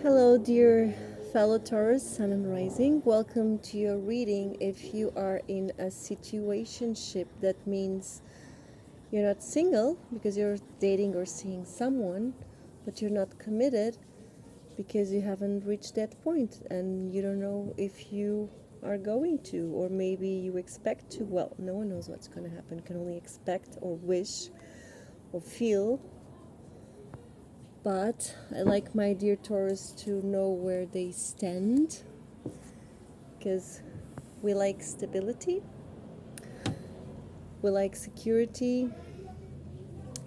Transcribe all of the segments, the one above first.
Hello, dear fellow Taurus, Sun and Rising. Welcome to your reading. If you are in a situationship, that means you're not single because you're dating or seeing someone, but you're not committed because you haven't reached that point and you don't know if you are going to, or maybe you expect to. Well, no one knows what's going to happen, can only expect or wish or feel. But I like my dear Taurus to know where they stand, because we like stability, we like security,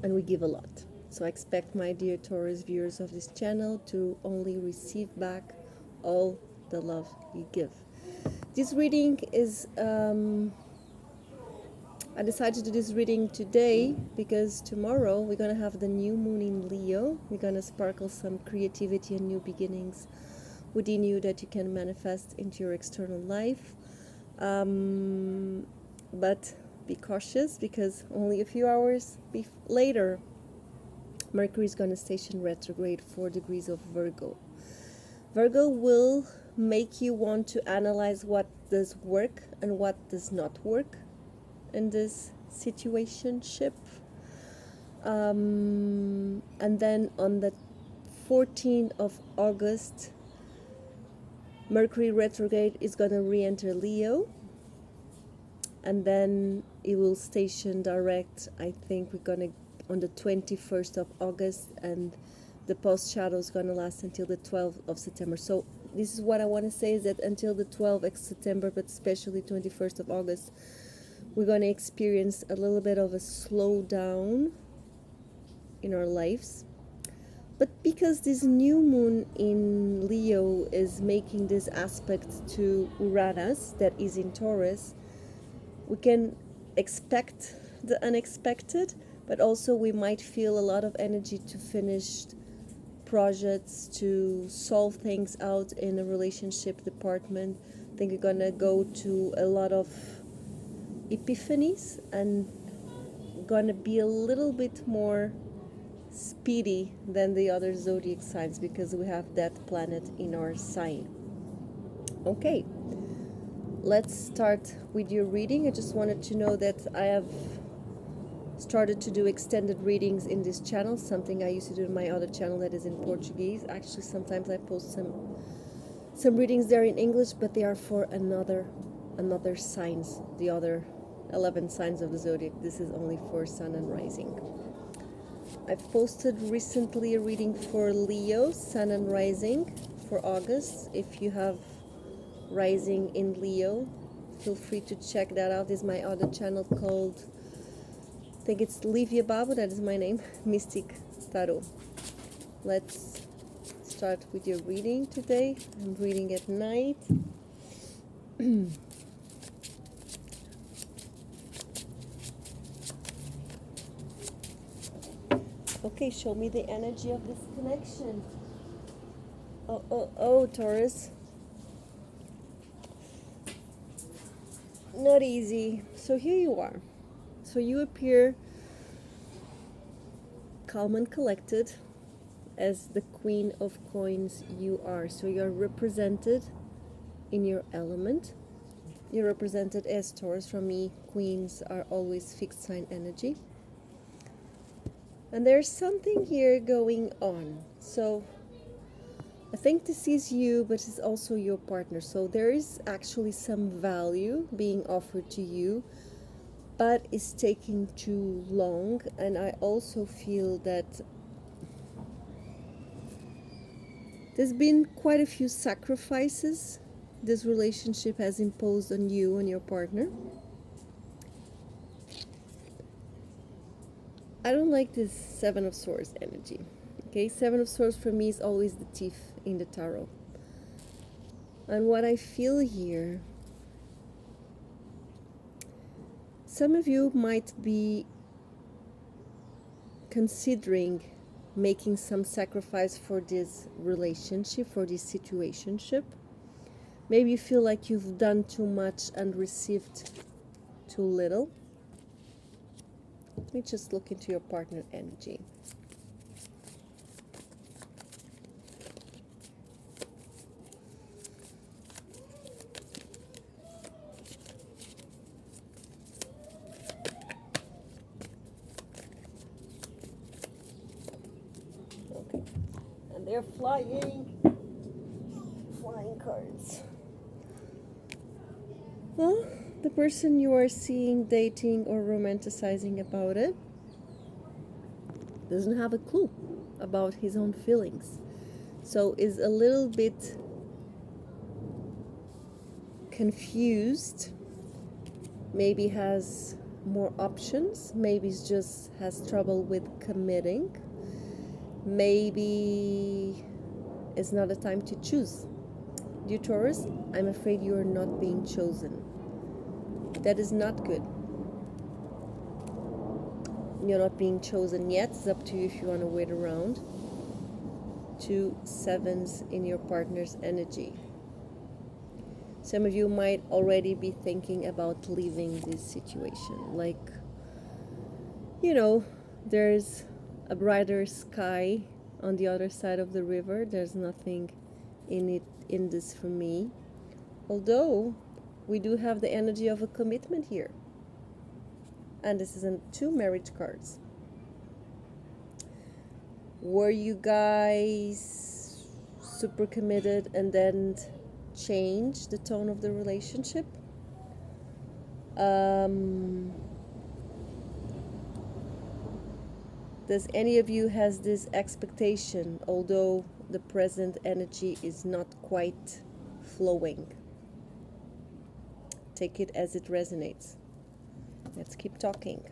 and we give a lot. So I expect my dear Taurus viewers of this channel to only receive back all the love you give. This reading is I decided to do this reading today because tomorrow we're going to have the new moon in Leo. We're going to sparkle some creativity and new beginnings within you that you can manifest into your external life. But be cautious because only a few hours later, Mercury is going to station retrograde 4 degrees of Virgo. Virgo will make you want to analyze what does work and what does not work in this situationship. And then on the 14th of August, Mercury retrograde is going to re-enter Leo, and then it will station direct. I think we're going to on the 21st of August, and the post shadow is going to last until the 12th of September. So this is what I want to say, is that until the 12th of September, but especially 21st of August, we're going to experience a little bit of a slowdown in our lives. But because this new moon in Leo is making this aspect to Uranus that is in Taurus, we can expect the unexpected, but also we might feel a lot of energy to finish projects, to solve things out in a relationship department. I think we're going to go to a lot of epiphanies and gonna be a little bit more speedy than the other zodiac signs because we have that planet in our sign. Okay, let's start with your reading. I just wanted to know that I have started to do extended readings in this channel, something I used to do in my other channel that is in Portuguese. Actually, sometimes I post some readings there in English, but they are for another signs, the other 11 signs of the zodiac. This is only for Sun and Rising. I've posted recently a reading for Leo, Sun and Rising for August. If you have Rising in Leo, feel free to check that out. This is my other channel called, I think it's Lívia Babu, that is my name, Mystic Tarot. Let's start with your reading today. I'm reading at night. Okay, show me the energy of this connection. Oh, Taurus. Not easy. So here you are. So you appear calm and collected as the Queen of Coins you are. So you're represented in your element. You're represented as Taurus. For me, queens are always fixed sign energy. And there's something here going on. So I think this is you, but it's also your partner. So there is actually some value being offered to you, but it's taking too long. And I also feel that there's been quite a few sacrifices this relationship has imposed on you and your partner. I don't like this Seven of Swords energy. Okay, Seven of Swords for me is always the thief in the tarot. And what I feel here, some of you might be considering making some sacrifice for this relationship, for this situationship. Maybe you feel like you've done too much and received too little. Let me just look into your partner energy. They're flying cards. Well, the person you are seeing, dating, or romanticizing about it doesn't have a clue about his own feelings. So is a little bit confused, maybe has more options, maybe just has trouble with committing, maybe it's not a time to choose. Dear Taurus, I'm afraid you are not being chosen. That is not good. You're not being chosen yet. It's up to you if you want to wait around. 2 sevens in your partner's energy. Some of you might already be thinking about leaving this situation. Like, you know, there's a brighter sky on the other side of the river. There's nothing in this for me. Although we do have the energy of a commitment here. And this is 2 marriage cards. Were you guys super committed and then change the tone of the relationship? Does any of you has this expectation, although the present energy is not quite flowing? Take it as it resonates. Let's keep talking.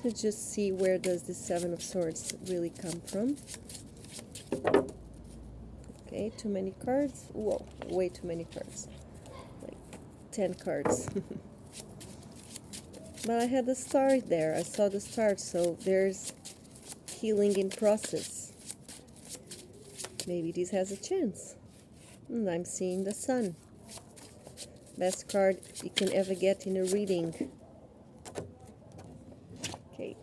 Let's just see where does the 7 of Swords really come from. Okay, too many cards. Whoa, way too many cards. Like 10 cards. But I had the star there. I saw the star, so there's healing in process. Maybe this has a chance. And I'm seeing the Sun. Best card you can ever get in a reading. Okay.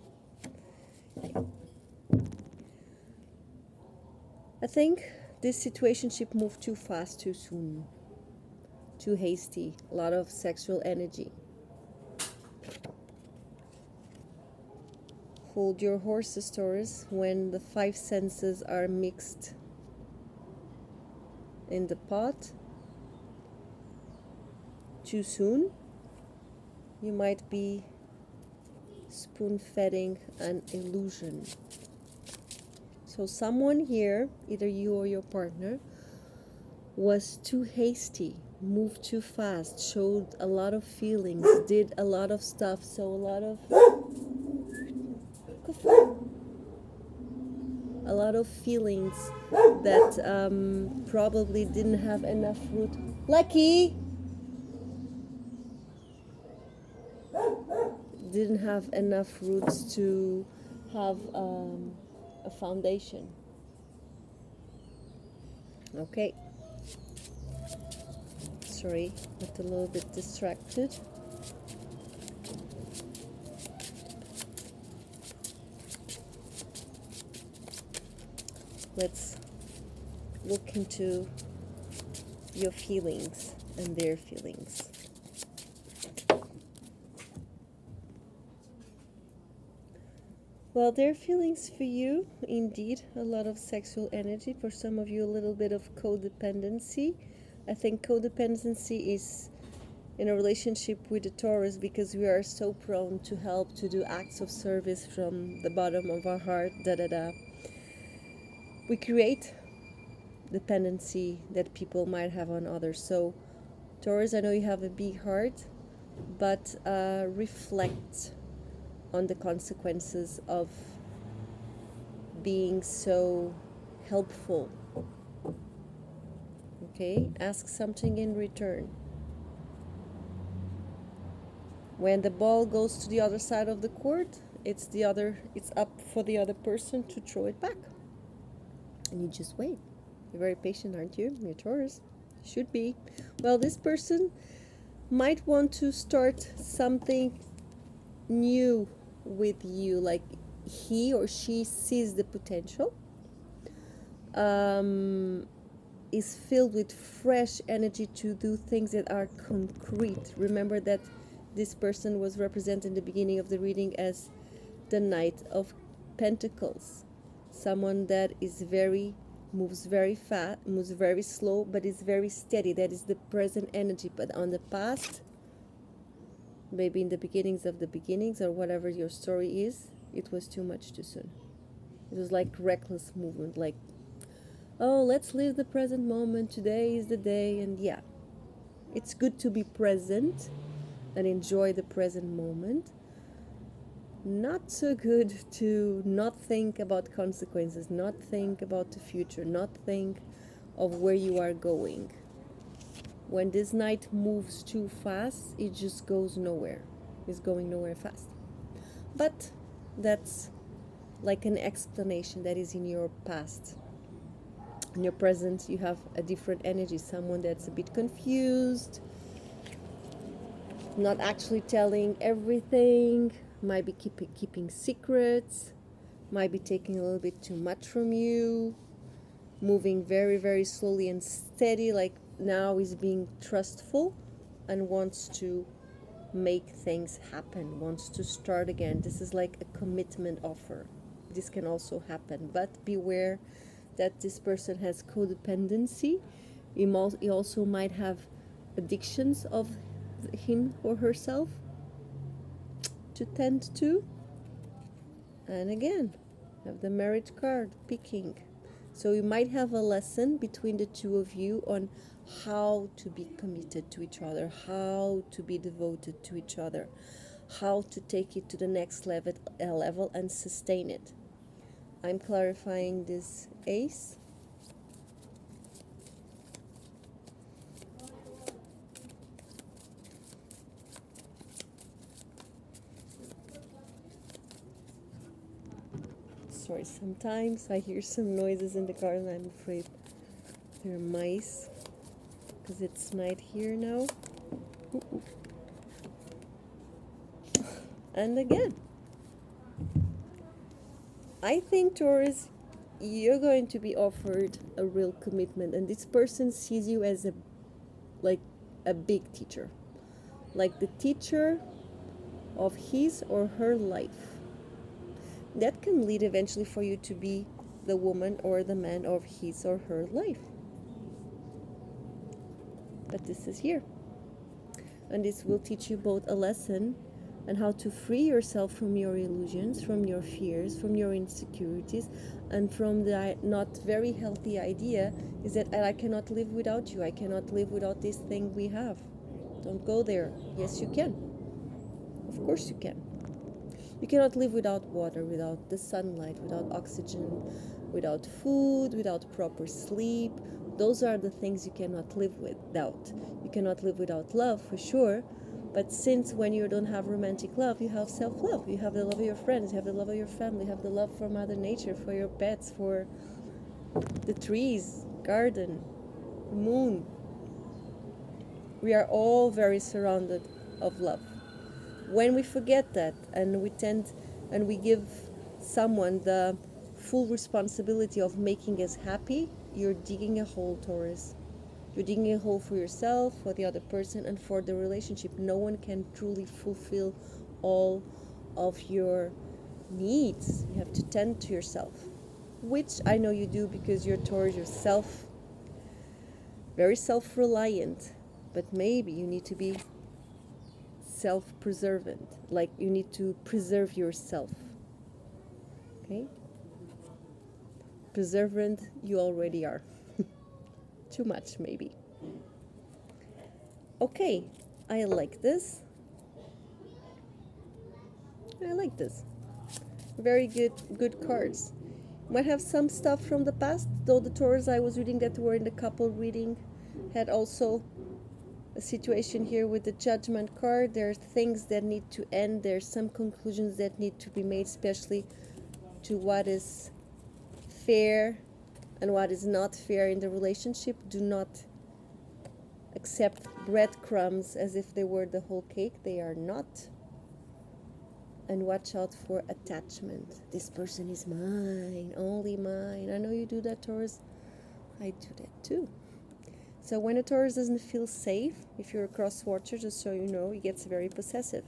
I think this situationship moved too fast, too soon. Too hasty. A lot of sexual energy. Hold your horses, Taurus, when the 5 senses are mixed in the pot. Too soon, you might be spoon-feeding an illusion. So someone here, either you or your partner, was too hasty, moved too fast, showed a lot of feelings, did a lot of stuff, so a lot of feelings that probably didn't have enough root. Lucky! Didn't have enough roots to have a foundation. Okay. Sorry, got a little bit distracted. Let's look into your feelings and their feelings. Well, their feelings for you, indeed, a lot of sexual energy. For some of you, a little bit of codependency. I think codependency is in a relationship with the Taurus because we are so prone to help, to do acts of service from the bottom of our heart, We create dependency that people might have on others. So, Taurus, I know you have a big heart, but reflect on the consequences of being so helpful. Okay, ask something in return. When the ball goes to the other side of the court, it's up for the other person to throw it back. And you just wait. You're very patient, aren't you? You're Taurus. Should be. Well, this person might want to start something new with you, like he or she sees the potential, is filled with fresh energy to do things that are concrete. Remember that this person was represented in the beginning of the reading as the Knight of Pentacles. Someone that is moves very fast, moves very slow, but is very steady. That is the present energy. But on the past, maybe in the beginnings of the beginnings, or whatever your story is, it was too much too soon. It was like reckless movement, like, oh, let's live the present moment. Today is the day. And yeah, it's good to be present and enjoy the present moment. Not so good to not think about consequences, not think about the future, not think of where you are going. When this Knight moves too fast, it just goes nowhere. It's going nowhere fast. But that's like an explanation that is in your past. In your present, you have a different energy, someone that's a bit confused, not actually telling everything, might be keeping secrets, might be taking a little bit too much from you, moving very, very slowly and steady, like now is being trustful and wants to make things happen, wants to start again. This is like a commitment offer. This can also happen, but beware that this person has codependency. He also might have addictions of him or herself to tend to. And again, have the marriage card picking. So you might have a lesson between the two of you on how to be committed to each other, how to be devoted to each other, how to take it to the next level and sustain it. I'm clarifying this ace. Sorry, sometimes I hear some noises in the garden. I'm afraid they're mice because it's night here now. Ooh. And again, I think, Taurus, you're going to be offered a real commitment, and this person sees you as a big teacher, like the teacher of his or her life. That can lead eventually for you to be the woman or the man of his or her life. But this is here, and this will teach you both a lesson and how to free yourself from your illusions, from your fears, from your insecurities, and from the not very healthy idea is that I cannot live without you. I cannot live without this thing we have. Don't go there. Yes, you can. Of course you can. You cannot live without water, without the sunlight, without oxygen, without food, without proper sleep. Those are the things you cannot live without. You cannot live without love, for sure. But since when you don't have romantic love, you have self-love. You have the love of your friends, you have the love of your family, you have the love for Mother Nature, for your pets, for the trees, garden, the moon. We are all very surrounded of love. When we forget that and we give someone the full responsibility of making us happy, you're digging a hole, Taurus. You're digging a hole for yourself, for the other person, and for the relationship. No one can truly fulfill all of your needs. You have to tend to yourself, which I know you do because you're Taurus yourself, very self-reliant, but maybe you need to be self-preservant, like you need to preserve yourself. Okay? Preservant you already are. Too much, maybe. Okay, I like this. I like this. Very good cards. Might have some stuff from the past, though the Taurus I was reading that were in the couple reading had also a situation here with the Judgment card. There are things that need to end. There's some conclusions that need to be made, especially to what is fair and what is not fair in the relationship. Do not accept breadcrumbs as if they were the whole cake. They are not. And watch out for attachment. This person is mine, only mine. I know you do that, Taurus. I do that too. So when a Taurus doesn't feel safe, if you're a cross watcher, just so you know, he gets very possessive.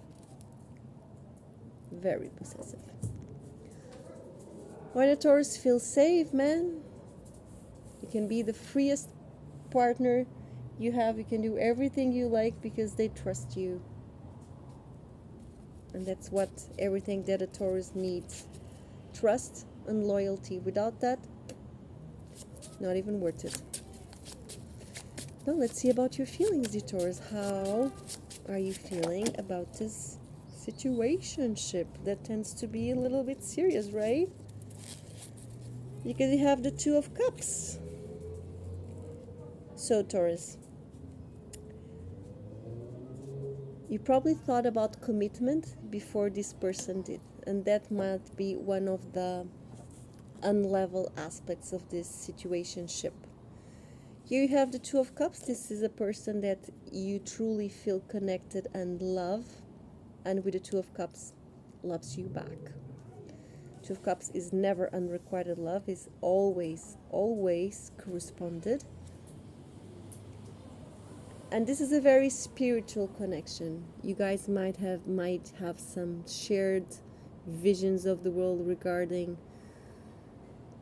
Very possessive. When a Taurus feels safe, man, you can be the freest partner you have. You can do everything you like because they trust you. And that's what everything that a Taurus needs. Trust and loyalty. Without that, not even worth it. Now let's see about your feelings, dear Taurus. How are you feeling about this situationship that tends to be a little bit serious, right? Because you have the Two of Cups. So, Taurus, you probably thought about commitment before this person did, and that might be one of the unlevel aspects of this situationship. Here you have the Two of Cups. This is a person that you truly feel connected and love, and with the Two of Cups, loves you back. Two of Cups is never unrequited love, is always corresponded. And this is a very spiritual connection. You guys might have some shared visions of the world regarding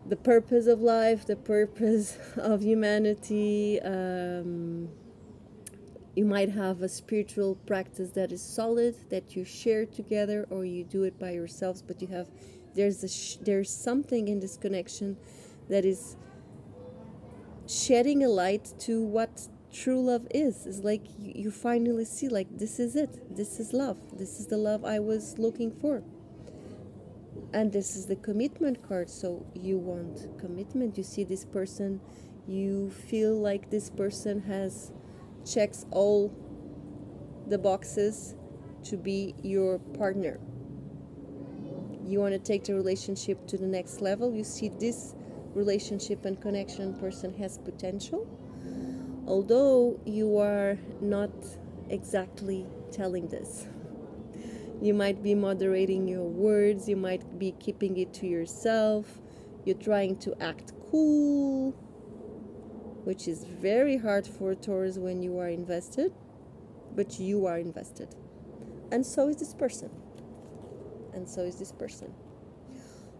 the purpose of life, the purpose of humanity. You might have a spiritual practice that is solid, that you share together, or you do it by yourselves. But there's something in this connection that is shedding a light to what true love is. It's like you finally see, like, this is it. This is love. This is the love I was looking for. And this is the commitment card. So you want commitment. You see this person, you feel like this person checks all the boxes to be your partner. You want to take the relationship to the next level. You see this relationship and connection person has potential, although you are not exactly telling this. You might be moderating your words, you might be keeping it to yourself, you're trying to act cool, which is very hard for Taurus when you are invested, but you are invested. And so is this person. And so is this person.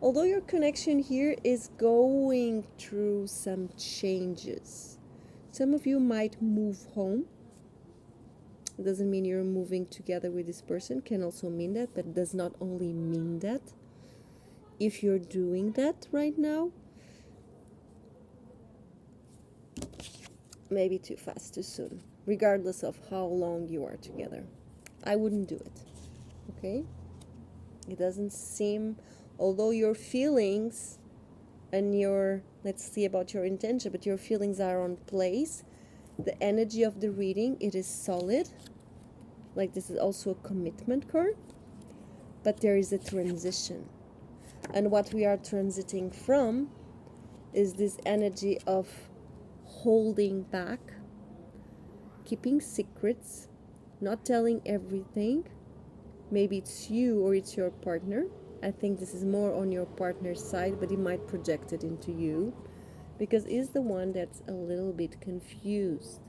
Although your connection here is going through some changes. Some of you might move home. It doesn't mean you're moving together with this person. Can also mean that, but it does not only mean that. If you're doing that right now, maybe too fast, too soon, regardless of how long you are together. I wouldn't do it, okay? It doesn't seem, although your feelings and let's see about your intention, but your feelings are on place, the energy of the reading, it is solid. Like, this is also a commitment card, but there is a transition. And what we are transiting from is this energy of holding back, keeping secrets, not telling everything. Maybe it's you or it's your partner. I think this is more on your partner's side, but he might project it into you because he's the one that's a little bit confused.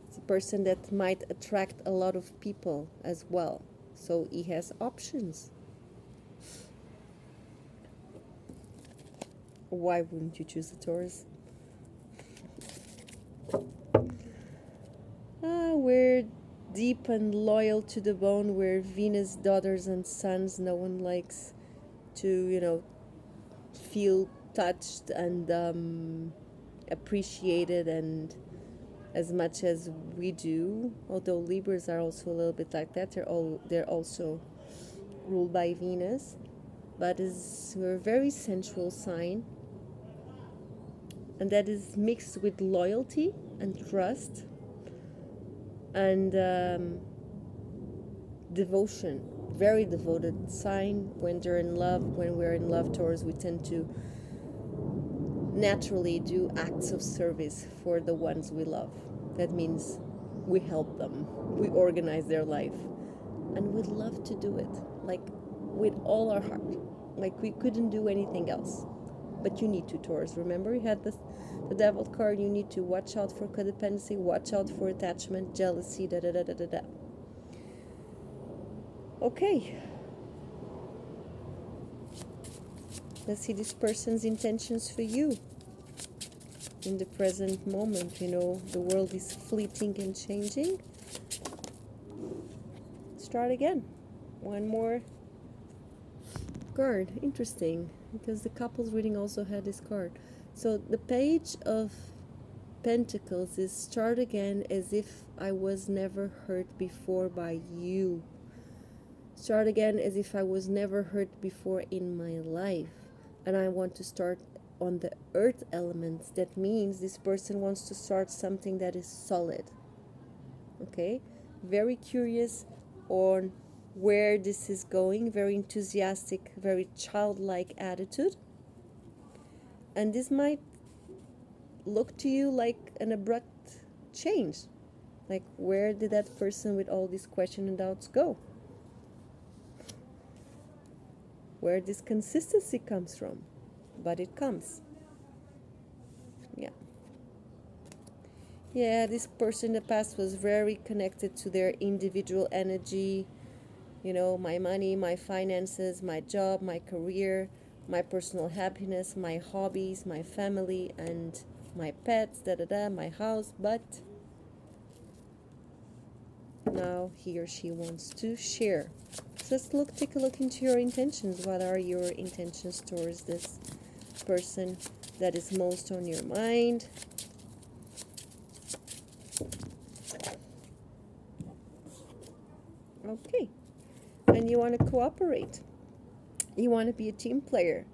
It's a person that might attract a lot of people as well. So he has options. Why wouldn't you choose a Taurus? We're deep and loyal to the bone. We're Venus daughters and sons. No one likes to, feel touched and appreciated, and as much as we do. Although Libras are also a little bit like that. They're also ruled by Venus, but we're a very sensual sign, and that is mixed with loyalty and trust and devotion. Very devoted sign. When we're in love, Taurus, we tend to naturally do acts of service for the ones we love. That means we help them, we organize their life, and we'd love to do it, like, with all our heart, like we couldn't do anything else. But you need to, Taurus. Remember, you had the devil card. You need to watch out for codependency, watch out for attachment, jealousy, Okay. Let's see this person's intentions for you in the present moment. You know, the world is fleeting and changing. Start again. One more card. Interesting, because the couples reading also had this card. So the Page of Pentacles is start again as if I was never hurt before by you. Start again as if I was never hurt before in my life. And I want to start on the earth elements. That means this person wants to start something that is solid. Okay? Very curious on where this is going. Very enthusiastic, very childlike attitude. And this might look to you like an abrupt change. Like, where did that person with all these questions and doubts go? Where this consistency comes from. But it comes. Yeah. Yeah, this person in the past was very connected to their individual energy. You know, my money, my finances, my job, my career, my personal happiness, my hobbies, my family, and my pets, my house. But now he or she wants to share. So let's take a look into your intentions. What are your intentions towards this person that is most on your mind? Okay. And you want to cooperate. You want to be a team player.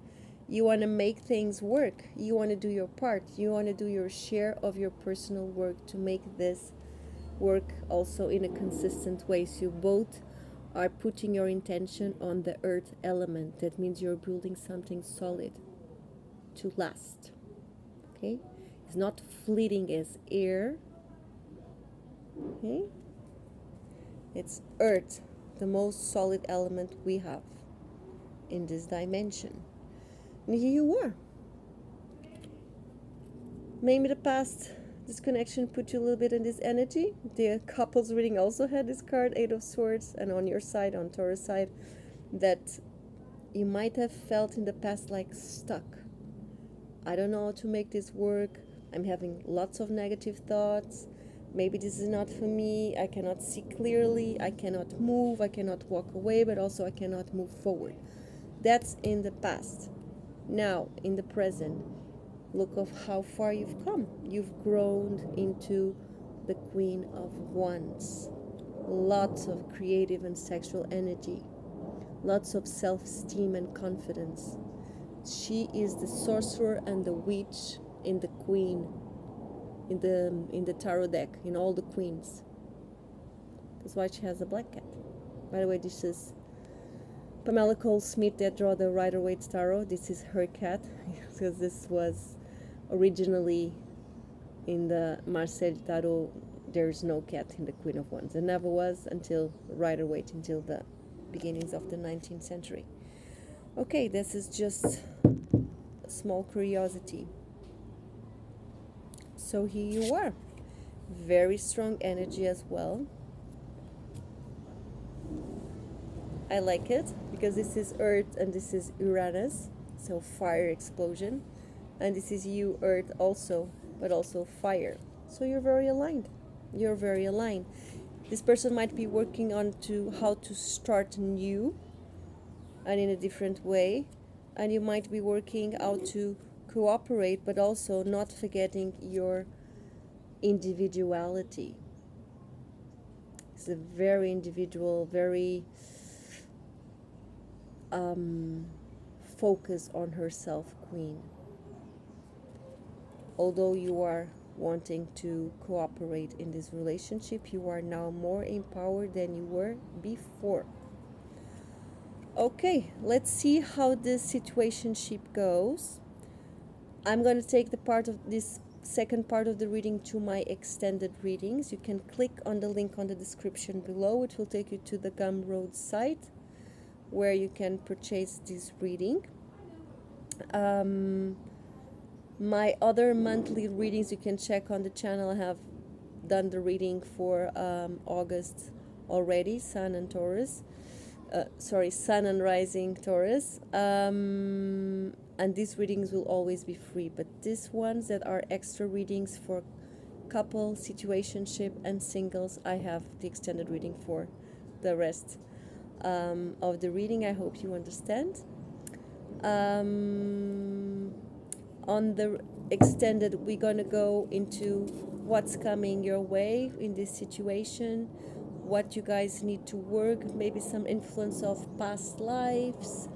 You want to make things work. You want to do your part. You want to do your share of your personal work to make this work also in a consistent way. So you both are putting your intention on the earth element. That means you're building something solid to last. Okay? It's not fleeting as air. Okay? It's earth, the most solid element we have in this dimension. And here you are. Maybe the past disconnection put you a little bit in this energy. The couples reading also had this card, Eight of Swords, and on your side, on Taurus side, that you might have felt in the past like stuck. I don't know how to make this work. I'm having lots of negative thoughts. Maybe this is not for me. I cannot see clearly. I cannot move. I cannot walk away, but also I cannot move forward. That's in the past. Now, in the present, look of how far you've come. You've grown into the Queen of Wands. Lots of creative and sexual energy. Lots of self-esteem and confidence. She is the sorcerer and the witch in the Queen, in the tarot deck, in all the queens. That's why she has a black cat. By the way, this is Pamela Cole Smith that draw the Rider-Waite Tarot. This is her cat, because this was originally in the Marseille Tarot. There's no cat in the Queen of Wands. There never was until Rider-Waite, until the beginnings of the 19th century. Okay, this is just a small curiosity. So here you are. Very strong energy as well. I like it because this is Earth and this is Uranus, so fire explosion. And this is you, Earth also, but also fire. So you're very aligned. You're very aligned. This person might be working on how to start new and in a different way. And you might be working how to cooperate, but also not forgetting your individuality. It's a very individual, very focus on herself queen. Although you are wanting to cooperate in this relationship, you are now more empowered than you were before. Okay, let's see how this situationship goes. I'm going to take the part of this second part of the reading to my extended readings. You can click on the link on the description below. It will take you to the Gumroad site where you can purchase this reading. My other monthly readings you can check on the channel. I have done the reading for August already, Sun and Taurus. sorry, Sun and Rising Taurus. And these readings will always be free, but these ones that are extra readings for couple, situationship, and singles, I have the extended reading for the rest of the reading. I hope you understand. On the extended, we're going to go into what's coming your way in this situation, what you guys need to work, maybe some influence of past lives.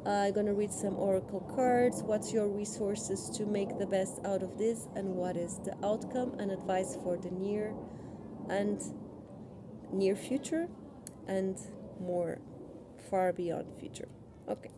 I'm going to read some oracle cards. What's your resources to make the best out of this, and what is the outcome and advice for the near future and more far beyond future. Okay.